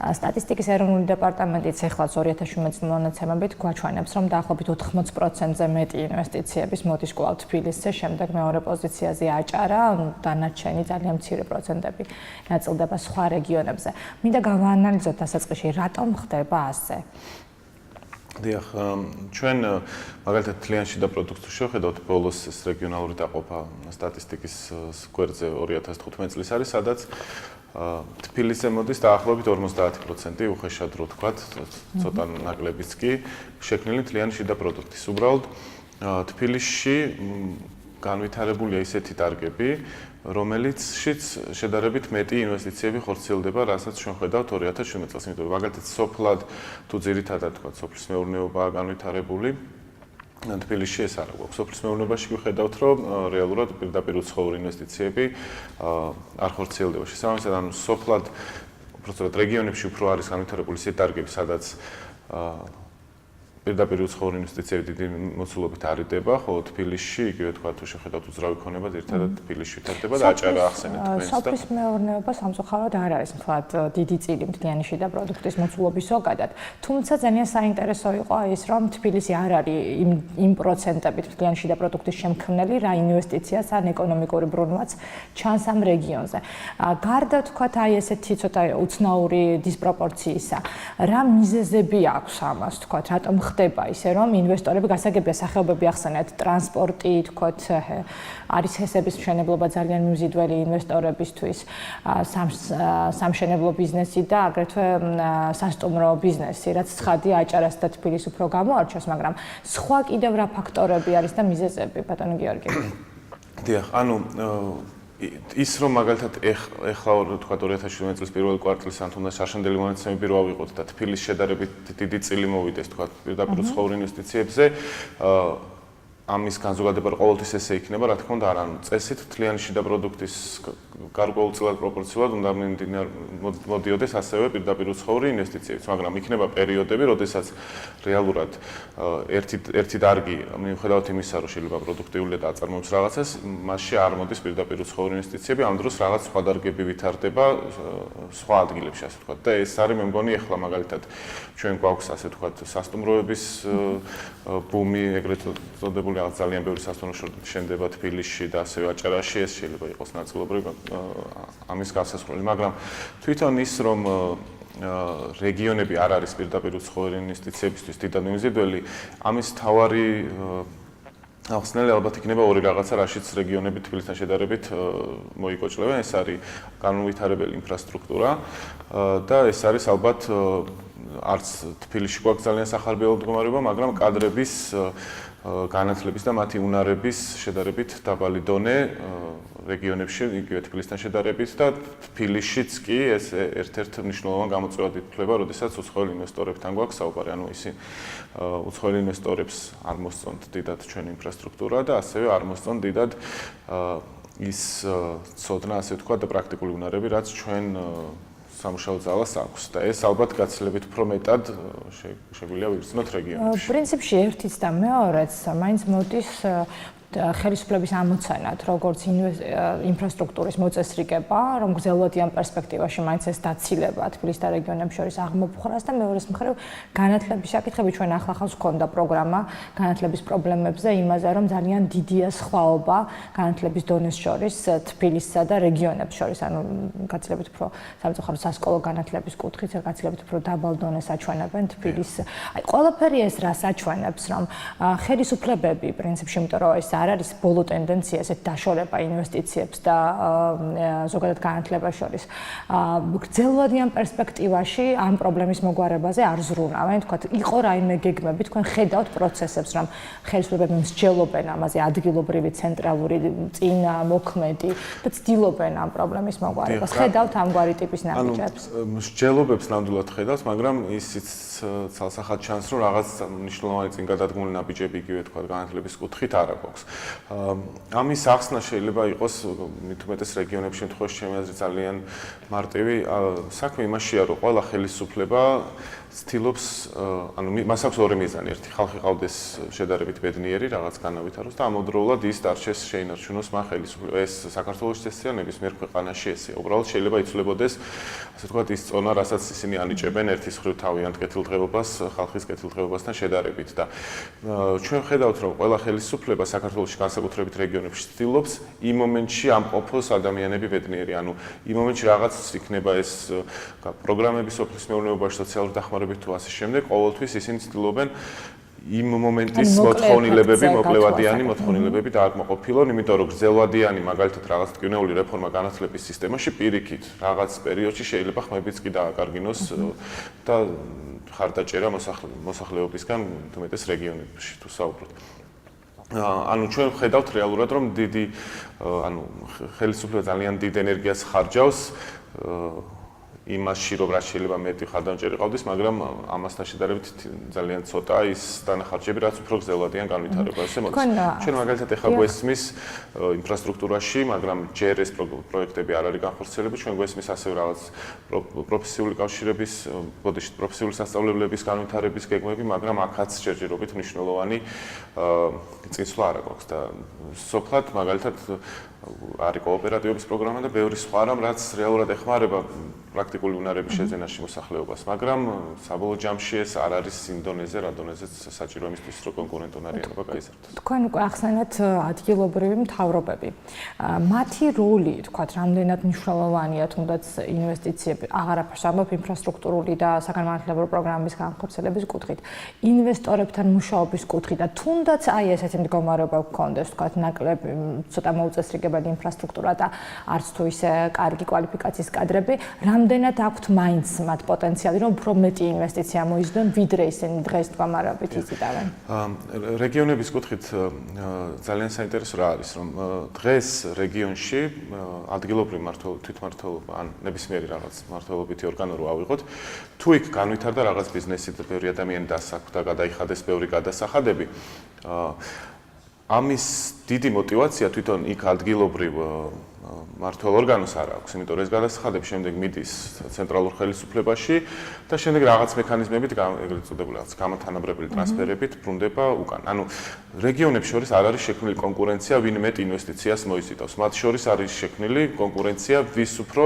სტატისტიკის ეროვნული დეპარტამენტიც ეხლა 2017 წლის მონაცემებით გვაჩვენებს, რომ დაახლოებით 80%-ზე მეტი ინვესტიციების მოდის კვლავ თბილისზე, შემდეგ მეორე პოზიციაზე აჭარა, დანარჩენი ძალიან მცირე პროცენტები ნაწილდება სხვა რეგიონებზე. მინდა გავაანალიზოთ დასაწყისში, რატომ ხდება ასე? დიახ, ჩვენ მაგალითად თლიანი შიდა პროდუქტს შევხედავთ, ბოლოს ეს რეგიონალური დაყოფა სტატისტიკის გვერდზე 2015 წლის არის, სადაც თბილისზე მოდის დაახლოებით 50% უხეშად რო თქვათ, ცოტა ნაკლებიც კი შექმნილი თლიანი შიდა პროდუქტის. უბრალოდ თბილისში განვითარებულია ისეთი დარგები, რომელიცშიც შედარებით მეტი ინვესტიციები ხორციელდება, რასაც ჩვენ ხედავთ 2017 წელს. იმიტომ რომ მაგალითად სოფლად თუ ძირითადად თქვათ, სოფლის მეურნეობაა განვითარებული, თბილისში ეს არ აქვს. სოფლის მეურნეობაში ვხედავთ, რომ რეალურად პირდაპირ უცხოური ინვესტიციები არ ხორციელდება. შესაბამისად, ანუ სოფლად უბრალოდ რეგიონებში უფრო არის განვითარებული ისეთი დარგები, სადაც პირდაპირ უცხოური ინვესტიციები დიდი მოცულობით არიდება, ხოლო თბილისში იგივე თქვა თუ შეხედავთ უძრავი ქონება, ერთადად თბილისში ვითარდება და აჭარა ახსენეთ თქვენს და სოფლის მეურნეობა სამწუხაროდ არ არის თქვათ დიდი წილი მთლიანი შიდა პროდუქტის მოცულობის ზოგადად. თუმცა ძალიან საინტერესო იყო ის, რომ თბილისი არ არის იმ პროცენტებით მთლიანი შიდა პროდუქტის შემქმნელი, რა ინვესტიციას ან ეკონომიკური ბრუნვაც ჩანს ამ რეგიონზე. გარდა თქვათ აი ესეთი ცოტა უცნაური დისპროპორციისა, რა მიზეზები აქვს ამას თქვათ, რატომ ხდება ისე, რომ ინვესტორები გასაგებია სახეობები ახსენეთ, ტრანსპორტი, თქვათ, არის ჰესების მშენებლობა ძალიან მიმზიდველი ინვესტორებისთვის, სამშენებლო ბიზნესი და აგრეთვე სასტუმრო ბიზნესი, რაც ცხადია აჭარას და თბილისს უფრო გამოარჩევს, მაგრამ სხვა კიდევ რა ფაქტორები არის და მიზეზები, ბატონო გიორგი? დიახ, ანუ ის რომ მაგალითად ეხლა თქვა 2017 წლის პირველი კვარტალის ან თუნდაც შარშანდელი მონაცემები რო ავიღოთ და თბილისში შედარებით დიდი წილი მოვიდეს თქვა პირდაპირ უცხოურ ინვესტიციებზე, ამის განზოგადება ყოველთვის ესე იქნება, რა თქმა უნდა, ანუ წესით თლიანი შიდა პროდუქტის გარკვეულწილად პროპორციულად უნდა მოდიოდეს ასევე პირდაპირ უცხოური ინვესტიციებიც, მაგრამ იქნება პერიოდები, როდესაც რეალურად ერთი დარგი, მიუხედავად იმისა, რომ შეიძლება პროდუქტიული და აწარმოებს რაღაცას, მასში არ მოდის პირდაპირ უცხოური ინვესტიციები, ამ დროს რაღაც სხვა დარგები ვითარდება სხვა ადგილებში, ასე ვთქვათ. და ეს არის მე მგონი ახლა მაგალითად ჩვენ გვაქვს ასე ვთქვათ სასტუმროების ბუმი, ეგრეთ წოდებული რაღაც ძალიან ბევრი სასტუმრო შენდება თბილისში და ასევე აჭარაში, ეს შეიძლება იყოს ნაწილობრივ ამის გასასრულებელი, მაგრამ თვითონ ის რომ რეგიონები არ არის პირდაპირ უცხოური ინვესტიციებისთვის დიდად მიმზიდველი, ამის თავარი ახსნელი ალბათ იქნება ორი რაღაცა, რაშიც რეგიონები თბილისთან შედარებით მოიკოჭლებენ, ეს არის განუვითარებელი ინფრასტრუქტურა და ეს არის ალბათ არც თბილისში გვაქვს ძალიან სახარბიელო მდგომარეობა, მაგრამ კადრების განათლების და მათი უნარების შედარებით დაბალი დონე რეგიონებში, იგივე თბილისთან შედარებით და თბილისშიც კი ეს ერთ-ერთ მნიშვნელოვან გამოწვევად ითვლება, როდესაც უცხოელ ინვესტორებთან გვაქვს საუბარი, ანუ ისინი უცხოელ ინვესტორებს არ მოსწონთ დიდად ჩვენი ინფრასტრუქტურა და ასევე არ მოსწონთ დიდად ის ცოდნა, ასე ვთქვათ, და პრაქტიკული უნარები, რაც ჩვენ სამუშაო ძალას აქვს და ეს ალბათ გაცილებით უფრო მეტად შეგვიძლია ვიხსნოთ რეგიონებში. პრინციპში ერთიც და მეორეც მაინც მოდის ხელისუფლების ამოცანად, როგორც ინფრასტრუქტურის მოწესრიგება, რომ გრძელვადიან პერსპექტივაში მაინც ეს დაცილება თბილისის და რეგიონებს შორის აღმოფხვრას და მეორეს მხრივ განათლების საკითხები ჩვენ ახლახანს გვქონდა პროგრამა განათლების პრობლემებზე, იმაზე რომ ძალიან დიდია სხვაობა განათლების დონეს შორის თბილისსა და რეგიონებს შორის, ანუ გაცილებით უფრო სამწუხაროდ სასკოლო განათლების კუთხით გაცილებით უფრო დაბალ დონეს აჩვენებენ თბილისს. აი ყველაფერი ეს რას აჩვენებს, რომ ხელისუფლებები პრინციპში, იმიტომ რომ ეს არ არის ბოლო ტენდენცია ესეთ დაშორება ინვესტიციებს და ზოგადად განათლებას შორის. გრძელვადიან პერსპექტივაში ამ პრობლემის მოგვარებაზე არ ზრუნავენ, თქვათ, იყო რაიმე გეგმები, თქვენ ხედავთ პროცესებს, რომ ხელისუფლებები მსჯელობენ ამაზე ადგილობრივი ცენტრალური წინა მოქმედი და ცდილობენ ამ პრობლემის მოგვარებას. ხედავთ ამგვარი ტიპის ნაბიჯებს? მსჯელობებს ნამდვილად ხედავთ, მაგრამ ისიც ცალსახად ჩანს, რომ რაღაც მნიშვნელოვანი წინ გადადგმული ნაბიჯები იგივე თქვა განათლების კუთხით არ აქვს. ამის ახსნა შეიძლება იყოს მით უმეტეს რეგიონების შემთხვევაში ჩემი აზრით ძალიან მარტივი. საქმე იმაშია, რომ ყველა ხელისუფლება ცდილობს, ანუ მას აქვს ორი მიზანი. ერთი ხალხი ყავდეს შედარებით ბედნიერი, რაღაც განავითაროს და ამავდროულად ის დარჩეს შეინარჩუნოს მან ხელისუფლება. ეს საქართველოში ესეა, ნებისმიერ ქვეყანაში ესეა. უბრალოდ შეიძლება იცვლებოდეს, ასე ვთქვათ, ის წონა, რასაც ისინი ანიჭებენ ერთის მხრივ თავიანთ კეთილდღეობას ხალხის კეთილდღეობასთან შედარებით და ჩვენ ხედავთ, რომ ყველა ხელისუფლება საქართველოში განსაკუთრებით რეგიონებში ცდილობს იმ მომენტში ამყოფოს ადამიანები ბედნიერი. ანუ იმ მომენტში რაღაც იქნება ეს პროგრამები სოფლის მეურნეობაში, სოციალური დახმარებით თუ ასე შემდეგ, ყოველთვის ისინი ცდილობენ იმ მომენტის მოთხოვნილებები, მოკლევადიანი მოთხოვნილებები დააკმაყოფილონ, იმიტომ რომ გრძელვადიანი მაგალითად რაღაც ტკივნეული რეფორმა განათლების სისტემაში პირიქით რაღაც პერიოდში შეიძლება ხმებიც კი დააკარგინოს და ხარდაჭერა მოსახლეობისგან თუმეტეს რეგიონებში თუ საუბრობთ. ანუ ჩვენ ხედავთ რეალურად რომ დიდი ანუ ხელისუფლება ძალიან დიდ ენერგიას ხარჯავს იმაში რომ რაც შეიძლება მეტი ხარდამჭერი ყავდეს, მაგრამ ამასთან შედარებით ძალიან ცოტა ის დანახარჯები, რაც უფრო გრძელვადიან განვითარებაზე მოდის. ჩვენ მაგალითად ეხლა გვესმის ინფრასტრუქტურაში, მაგრამ ჯერ ეს პროექტები არ არის განხორციელებული, ჩვენ გვესმის ასევე რაღაც პროფესიული კავშირების, ბოდიში პროფესიული სასწავლებლების განვითარების გეგმები, მაგრამ აქაც ჯერჯერობით მნიშვნელოვანი წინსვლა არ აქვს და სოფლად მაგალითად არის კოოპერატივების პროგრამა და ბევრი სხვა რამ, რაც რეალურად ეხმარება პრაქტიკული უნარების შეძენაში მოსახლეობას, მაგრამ საბოლოო ჯამში ეს არ არის იმ დონეზე, რა დონეზეც საჭირო იმისთვის, რომ კონკურენტუნარიანობა გაიზარდოს. თქვენ უკვე ახსენეთ ადგილობრივი მთავრობები. მათი როლი, თქვათ, რამდენად მნიშვნელოვანია თუნდაც ინვესტიციები, აღარაფერს ამბობ ინფრასტრუქტურული და საგანმანათლებლო პროგრამების განხორციელების კუთხით, ინვესტორებთან მუშაობის კუთხით და თუნდაც აი ესეთი მდგომარეობა გქონდეს, თქვათ, ნაკლები ცოტა მოუწესრიგებელი ინფრასტრუქტურა და არც თუ ისე კარგი კვალიფიკაციის კადრები, რამდენად აქვთ მაინც მათ პოტენციალი, რომ უფრო მეტი ინვესტიცია მოიზრდონ, ვიდრე ისინი დღეს მდგომარეობით იზიდავენ? რეგიონების კუთხით ძალიან საინტერესო რა არის, რომ დღეს რეგიონში ადგილობრივი თვითმმართველობა ან ნებისმიერი რაღაც მმართველობითი ორგანო რო ავიღოთ, თუ იქ განვითარდა რაღაც ბიზნესი და ბევრი ადამიანი დასაქმდა, გადაიხადეს ბევრი გადასახადები, ამის დიდი мотиваცია თვითონ იქ ადგილობრივ მართლ ორგანოს არ აქვს, იმიტომ რომ ეს გადასახადები შემდეგ მიდის ცენტრალურ ხელისუფლებაში და შემდეგ რაღაც მექანიზმებით, ეგრეთ წოდებული რაღაც გამათანაბრებელი ტრანსფერებით ბრუნდება უკან. ანუ რეგიონებს შორის არ არის შექმნილი კონკურენცია, ვინ მეტ ინვესტიციას მოიზიდავს. მათ შორის არის შექმნილი კონკურენცია, ვის უფრო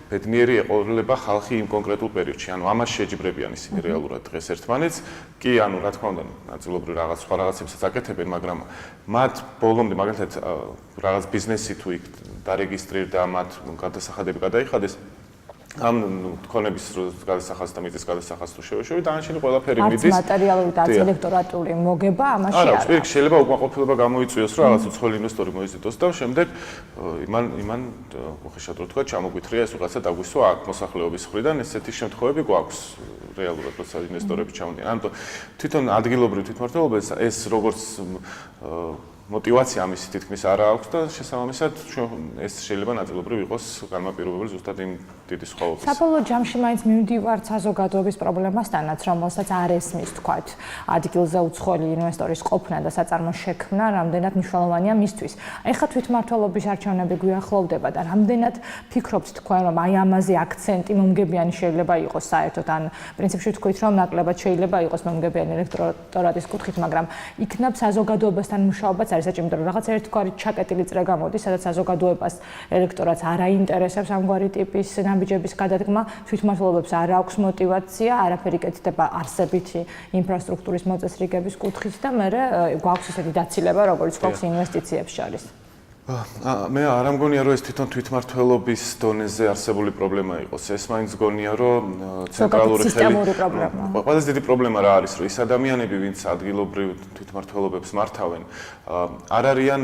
ბედნიერი ეყოლება ხალხი იმ კონკრეტულ პერიოდში. ანუ ამას შეჯიბრებიან ისინი რეალურად დღეს ერთმანეთს. კი, ანუ რა თქმა უნდა, ნაწილობრივ რაღაც სხვა რაღაცებსაც აკეთებენ, მაგრამ მათ ბოლომდე მაგალითად რაღაც ბიზნესი თუ იქ დარეგისტრირდა, მათ გადასახადები გადაიხადეს, ამ თქონების გადასახადს და მიწის გადასახადს თუ შევეშოვი, დანარჩენი ყველაფერი მიდის. არც მატერიალური და ელექტორატული მოგება ამაში არ არის. არა, შეიძლება უკმაყოფილება გამოიწვიოს, რომ რაღაც უცხოელი ინვესტორი მოიზიდოს და შემდეგ იმან უხეშად რო თქვა, ჩამოგვითრია ეს რაღაცა დაგვისვა აქ მოსახლეობის მხრიდან, ესეთი შემთხვევები გვაქვს რეალურად, როცა ინვესტორები ჩამოდიან. ანუ თვითონ ადგილობრივ თვითმმართველობას ეს როგორც мотиваცია ამისი თითქმის არა აქვს და შესაბამისად ეს შეიძლება ნაწილობრივ იყოს განმაპირობებელი ზუსტად იმ დიდი სხვაობის. საბოლოო ჯამში მაინც მივდივართ საზოგადოების პრობლემასთანაც, რომელსაც არ ესმის, თქვათ, ადგილზე უცხოელი ინვესტორის ყოფნა და საწარმო შექმნა რამდენად მნიშვნელოვანია მისთვის. ეხლა თვითმმართველობის არჩევნები გვიახლოვდება და რამდენად ფიქრობთ თქვენ, რომ აი ამაზე აქცენტი მომგებიანი შეიძლება იყოს საერთოდ, ან პრინციპში თქვით, რომ ნაკლებად შეიძლება იყოს მომგებიანი ელექტორატის კუთხით, მაგრამ იქნებ საზოგადოებასთან მუშაობაც არის საჭირო, იმიტომ რომ რაღაც ერთგვარი ჩაკეტილი წრე გამოდის, სადაც საზოგადოებას ელექტორატს არ აინტერესებს ამგვარი ტიპის ნაბიჯების გადადგმა, თვითმმართველობებს არ აქვს мотиваცია, არაფერი კეთდება არსებითი ინფრასტრუქტურის მოწესრიგების კუთხით და მე გვაქვს ისეთი დაცილება, როგორც გვაქვს ინვესტიციებს შორის. მე არ ამგონია რომ ეს თვითონ თვითმმართველობის დონეზე არსებული პრობლემა იყოს. ეს მაინც გონია რომ ცენტრალური სისტემური პრობლემა. ყველაზე დიდი პრობლემა რა არის, რომ ის ადამიანები, ვინც ადგილობრივ თვითმმართველობებს მართავენ, არ არიან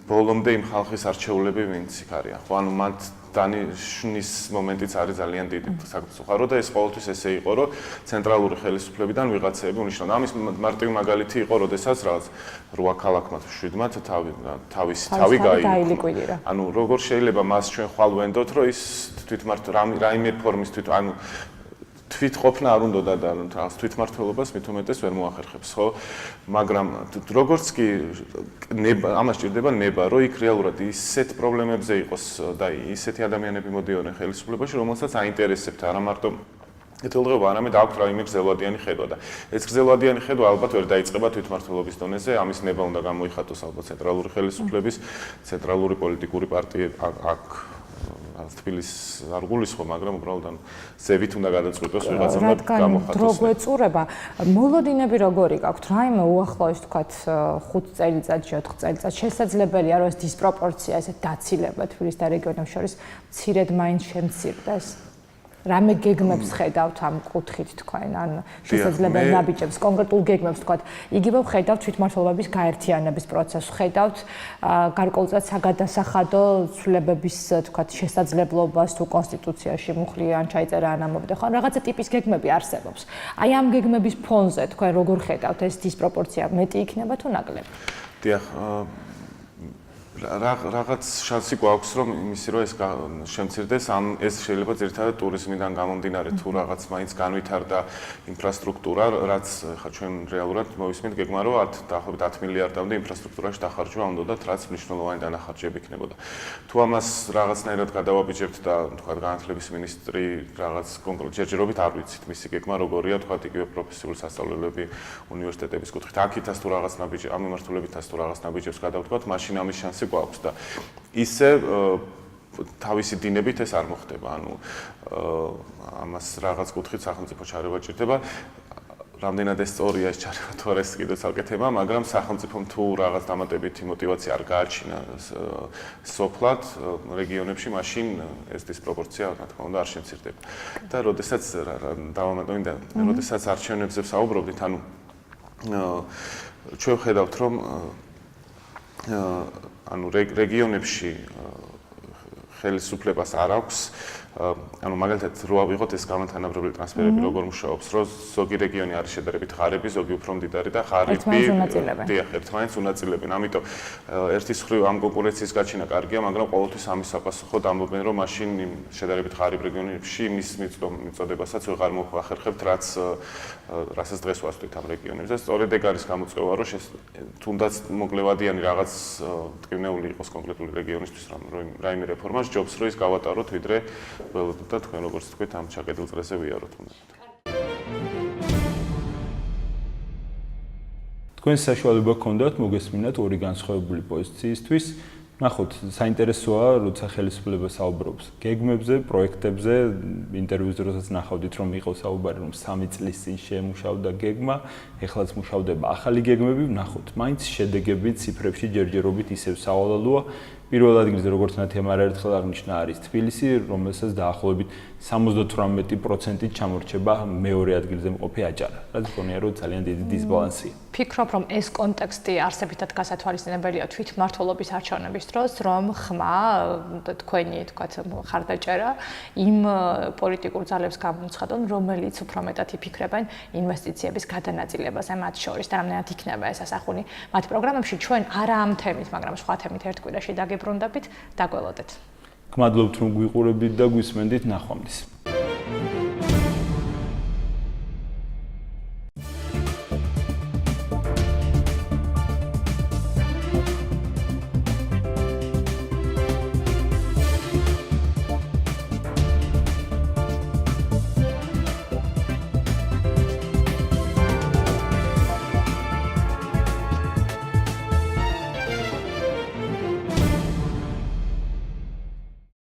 ბოლომდე იმ ხალხის არჩეულები, ვინც იქ არიან. ხო, ანუ მათ დანიშნის მომენტიც არის ძალიან დიდი საკუთრო და ეს ყოველთვის ესე იყო, რომ ცენტრალური ხელისუფლებიდან ვიღაცები უნიშნავდა. ამის მარტივი მაგალითი იყო, როდესაც რაღაც 8 ქალაქმა თუ 7-მათ თავი გაილიკვიდირა. ანუ როგორ შეიძლება მას ჩვენ ხვალ ვენდოთ, რომ ის რაიმე ფორმის ანუ თვითყოფნა არ უნდა და რაღაც თვითმმართველობას მით უმეტეს ვერ მოახერხებს, ხო? მაგრამ როგორც კი ამას ჭირდება ნება, რომ იქ რეალურად ისეთ პრობლემებზე იყოს და ისეთი ადამიანები მოდიოდნენ ხელისუფლებაში, რომელსაც აინტერესებთ არა მარტო ეთელღება, არამედ აქვს რაიმე გრძელვადიანი ხედვა და ეს გრძელვადიანი ხედვა ალბათ ვერ დაიწყება თვითმმართველობის დონეზე, ამის ნება უნდა გამოიხატოს ალბათ ცენტრალური ხელისუფლების, ცენტრალური პოლიტიკური პარტიები აქ თბილისს არ გულისხმობ, მაგრამ უბრალოდ ანუ ზევით უნდა გადაწყვიტოს ვიღაცამ და გამოხატოს. დრო გვეწურება. მოლოდინები როგორი გაქვთ? რაიმე უახლოეს თქვათ 5 წელიწადში, 4 წელიწადში შესაძლებელია რომ ეს დისპროპორცია, ესე დაცილება თბილისს და რეგიონებს შორის მცირედ მაინც შემცირდეს? რამე გეგმებს ხედავთ ამ კუთხით თქვენ, ან შესაძლებელ ნაბიჯებს, კონკრეტულ გეგმებს თქვათ. იგივე ხედავთ თვითმმართველობის გაერთიანების პროცესს, ხედავთ გარკვეულწილად საგადასახადო ცვლილებების თქვათ შესაძლებლობას თუ კონსტიტუციაში მუხლი ან ჩაიწერა ან ამბობდე, ხო? რაღაცა ტიპის გეგმები არსებობს. აი ამ გეგმების ფონზე თქვენ როგორ ხედავთ ეს დისპროპორცია მეტი იქნება თუ ნაკლები? დიახ, რაღაც შანსი გვაქვს რომ იმისი რომ ეს შემცირდეს, ეს შეიძლება ძირითადად ტურიზმიდან გამომდინარე თუ რაღაც მაინც განვითარდა ინფრასტრუქტურა, რაც ხა ჩვენ რეალურად მოვისმენთ გეგმა რომ დაახლოებით 10 მილიარდამდე ინფრასტრუქტურაში დახარჯვა უნდათ, რაც მნიშვნელოვანი დანახარჯები იქნებოდა. თუ ამას რაღაცნაირად გადავაბიჯებთ და თქვა განათლების მინისტრი რაღაც კონკრეტ ჯერჯერობით არ ვიცით მისი გეგმა როგორია, თქვა იგივე პროფესიული სასწავლებლები უნივერსიტეტების კუთხით, აქითაც თუ რაღაც ნაბიჯი, ამ მიმართულებითაც თუ რაღაც ნაბიჯებს გადავთქვათ, მაშინ ამის შანსი გვაქვს და ისე თავისი დინებით ეს არ მოხდება, ანუ ამას რაღაც კუთხით სახელმწიფო ჩარევა ჭირდება. რამდენად ეს სწორია ეს ჩარევა თუ არა ეს კიდევ ცალკე თემა, მაგრამ სახელმწიფომ თუ რაღაც დამატებითი мотиваცია არ გააჩინა სოფლად რეგიონებში, მაშინ ეს დისპროპორცია რა თქმა უნდა არ შემცირდება. და როდესაც დავამატებინდა, როდესაც არჩევნებზე საუბრობდით, ანუ ჩვენ ხედავთ რომ ანუ რეგიონებში ხელისუფლებას არ აქვს, ანუ მაგალითად რო ავიღოთ ეს გამანთანაბრებელი ტრანსფერები როგორ მუშაობს, რომ ზოგი რეგიონი არის შედარებით ღარიბი, ზოგი უფრო მდიდარი და ღარიბი ერთმანეთს უნაწილებენ. ამიტომ ერთის მხრივ ამ კონკურენციის გაჩენა კარგია, მაგრამ ყოველთვის ამის საპასუხოდ ამბობენ, რომ მაშინ იმ შედარებით ღარიბ რეგიონებში მის მიწოდებასაც ვეღარ მოახერხებთ, რასაც დღეს ვასწრით ამ რეგიონებს. და სწორედ ეგ არის გამოწვევა, რომ თუნდაც მოკლევადიანი რაღაც ტკივნეული იყოს კონკრეტული რეგიონისთვის რაიმე რეფორმა სჯობს, რომ ის გავატაროთ, ვიდრე და თქვენ როგორც თქვით ამ ჩაკეტილ წრეზე ვიაროთ უნდა. თქვენს საშუალება გქონდათ მოგესმინათ ორი განსხვავებული პოზიციისთვის. ნახოთ, საინტერესოა, როცა ხელისუფლება საუბრობს გეგმებზე, პროექტებზე, ინტერვიუს დროსაც ნახავდით, რომ იყო საუბარი, რომ 3 წლის წინ შემუშავდა გეგმა, ეხლაც მუშავდება ახალი გეგმები, ნახოთ, მაინც შედეგები ციფრებში ჯერჯერობით ისევ სავალალოა. პირველ ადგილზე როგორც ნათიამ არაერთხელ აღნიშნა არის თბილისი, რომელსაც დაახლოებით 78%-ით ჩამორჩება მეორე ადგილზე მყოფი აჭარა. რაც მგონია, რომ ძალიან დიდი დისბალანსია. ფიქრობ, რომ ეს კონტექსტი არსებითად გასათვალისწინებელია თვითმმართველობის არჩევნების დროს, რომ ხმა თქვენი თქვათ ხარდაჭერა იმ პოლიტიკურ ძალებს გამოუცხადონ, რომელიც უფრო მეტად იფიქრებენ ინვესტიციების გადანაწილებაზე მათ შორის და რამდენად იქნება ეს ასახული მათ პროგრამებში. ჩვენ არა ამ თემით, მაგრამ სხვა თემით ერთ კვირაში დაგებრუნდებით, დაგველოდეთ. გმადლობთ, რომ გვიყურებდით და გვისმენდით, ნახვამდის.